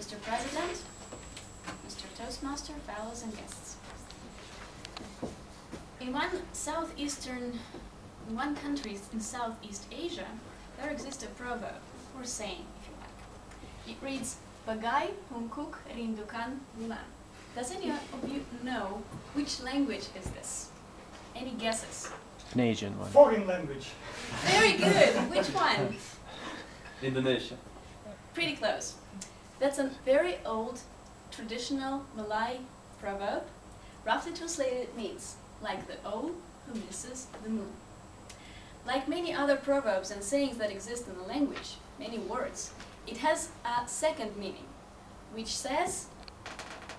Mr. President, Mr. Toastmaster, fellows and guests. In one country in Southeast Asia, there exists a proverb, or saying, if you like. It reads, "Bagai hungkuk rindukan bulan." Does any of you know which language is this? Any guesses? An Asian one. Foreign language. Very good. Which one? Indonesia. Pretty close. That's a very old, traditional Malay proverb. Roughly translated, it means, like the owl who misses the moon. Like many other proverbs and sayings that exist in the language, many words, it has a second meaning, which says,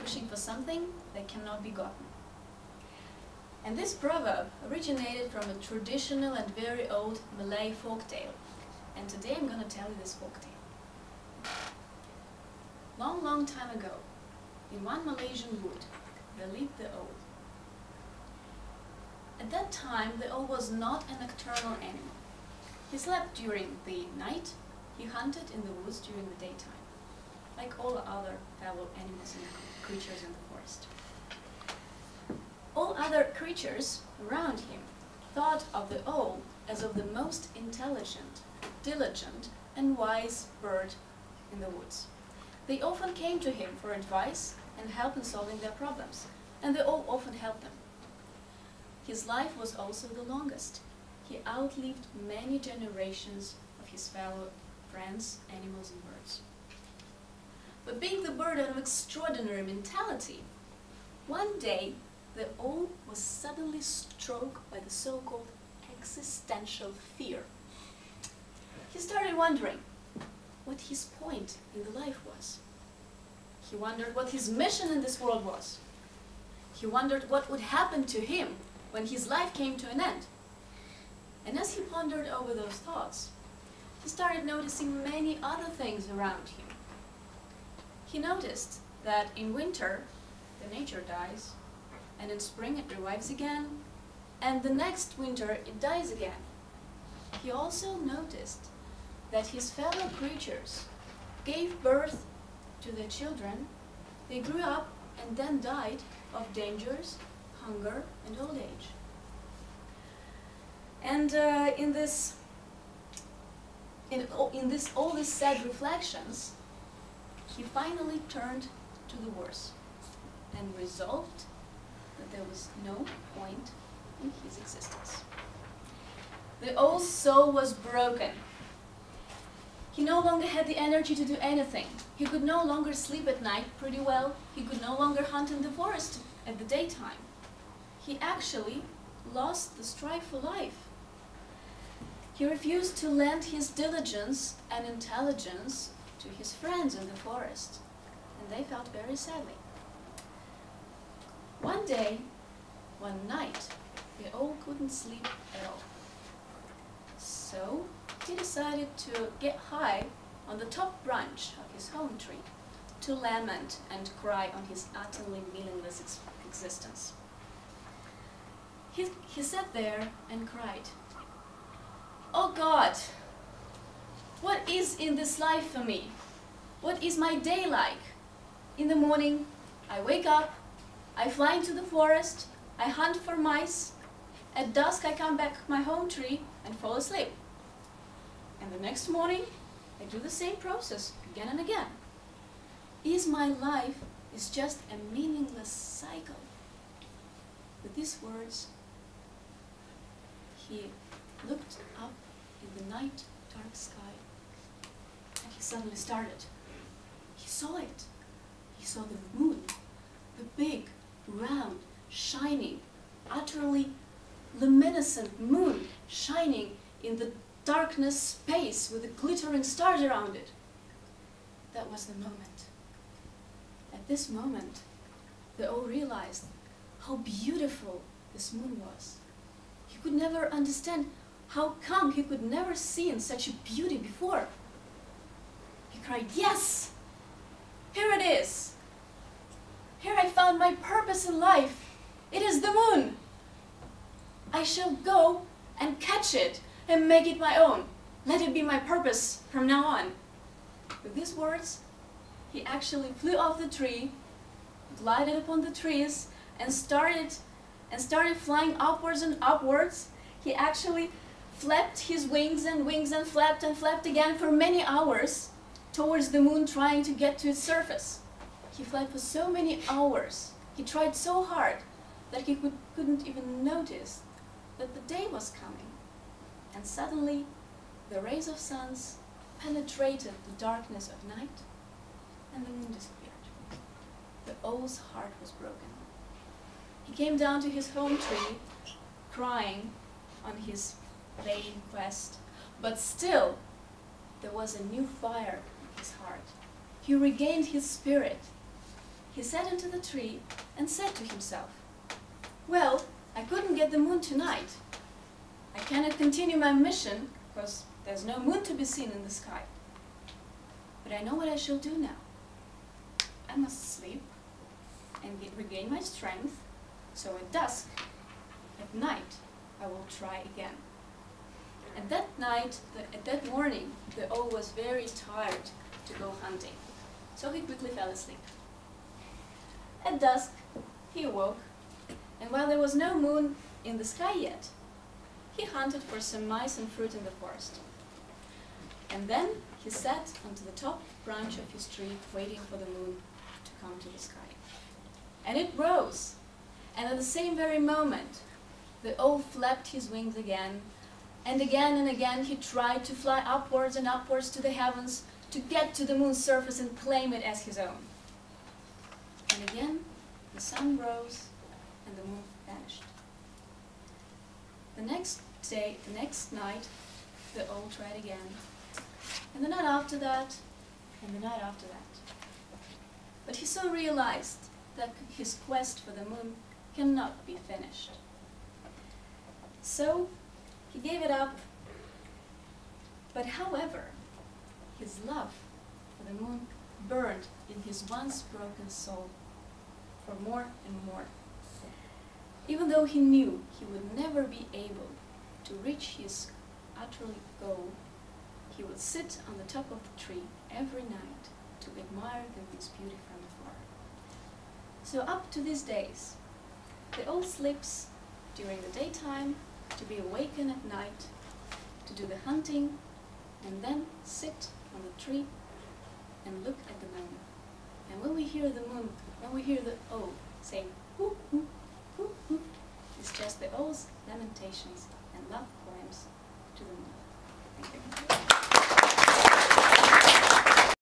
wishing for something that cannot be gotten. And this proverb originated from a traditional and very old Malay folktale. And today I'm going to tell you this folktale. Long, long time ago, in one Malaysian wood, there lived the owl. At that time, the owl was not a nocturnal animal. He slept during the night, he hunted in the woods during the daytime, like all other fellow animals and creatures in the forest. All other creatures around him thought of the owl as of the most intelligent, diligent, and wise bird in the woods. They often came to him for advice and help in solving their problems, and the owl often helped them. His life was also the longest. He outlived many generations of his fellow friends, animals, and birds. But being the bird of extraordinary mentality, one day the owl was suddenly struck by the so-called existential fear. He started wondering what his point in the life was. He wondered what his mission in this world was. He wondered what would happen to him when his life came to an end. And as he pondered over those thoughts, he started noticing many other things around him. He noticed that in winter, the nature dies, and in spring it revives again, and the next winter it dies again. He also noticed that his fellow creatures gave birth to their children, they grew up and then died of dangers, hunger, and old age. And all these sad reflections, he finally turned to the worse and resolved that there was no point in his existence. The owl's soul was broken. He no longer had the energy to do anything. He could no longer sleep at night pretty well. He could no longer hunt in the forest at the daytime. He actually lost the strive for life. He refused to lend his diligence and intelligence to his friends in the forest, and they felt very sadly. One day, one night, the owl couldn't sleep at all. So he decided to get high on the top branch of his home tree to lament and cry on his utterly meaningless existence. He sat there and cried, "Oh God, what is in this life for me? What is my day like? In the morning, I wake up, I fly into the forest, I hunt for mice. At dusk, I come back to my home tree and fall asleep. And the next morning, I do the same process again and again. Is my life just a meaningless cycle?" With these words, he looked up in the night dark sky, and he suddenly started. He saw it. He saw the moon, the big, round, shining, utterly luminescent moon shining in the darkness space with the glittering stars around it. That was the moment. At this moment, the owl realized how beautiful this moon was. He could never understand how come he could never see such a beauty before. He cried, "Yes! Here it is! Here I found my purpose in life. It is the moon! I shall go and catch it and make it my own. Let it be my purpose from now on." With these words, he actually flew off the tree, glided upon the trees, and started flying upwards and upwards. He actually flapped his wings and flapped again for many hours towards the moon, trying to get to its surface. He flew for so many hours. He tried so hard that he couldn't even notice that the day was coming. And suddenly, the rays of suns penetrated the darkness of night, and the moon disappeared. The owl's heart was broken. He came down to his home tree, crying on his vain quest, but still there was a new fire in his heart. He regained his spirit. He sat into the tree and said to himself, "Well, I couldn't get the moon tonight. I cannot continue my mission because there's no moon to be seen in the sky. But I know what I shall do now. I must sleep and regain my strength, so at dusk, at night, I will try again." And that morning, the owl was very tired to go hunting, so he quickly fell asleep. At dusk, he awoke, and while there was no moon in the sky yet, he hunted for some mice and fruit in the forest. And then he sat onto the top branch of his tree, waiting for the moon to come to the sky. And it rose, and at the same very moment, the owl flapped his wings again, and again he tried to fly upwards and upwards to the heavens to get to the moon's surface and claim it as his own. And again, the sun rose and the moon vanished. The next night, the owl tried again, and the night after that, and the night after that. But he soon realized that his quest for the moon cannot be finished. So he gave it up, but however, his love for the moon burned in his once broken soul for more and more. Even though he knew he would never be able to reach his utterly goal, he would sit on the top of the tree every night to admire the moon's beauty from afar. So up to these days, the owl sleeps during the daytime to be awakened at night, to do the hunting, and then sit on the tree and look at the moon. And when we hear the moon, when we hear the owl saying "hoo hoo hoo hoo," it's just the owl's lamentations and love poems to the moon. Thank you.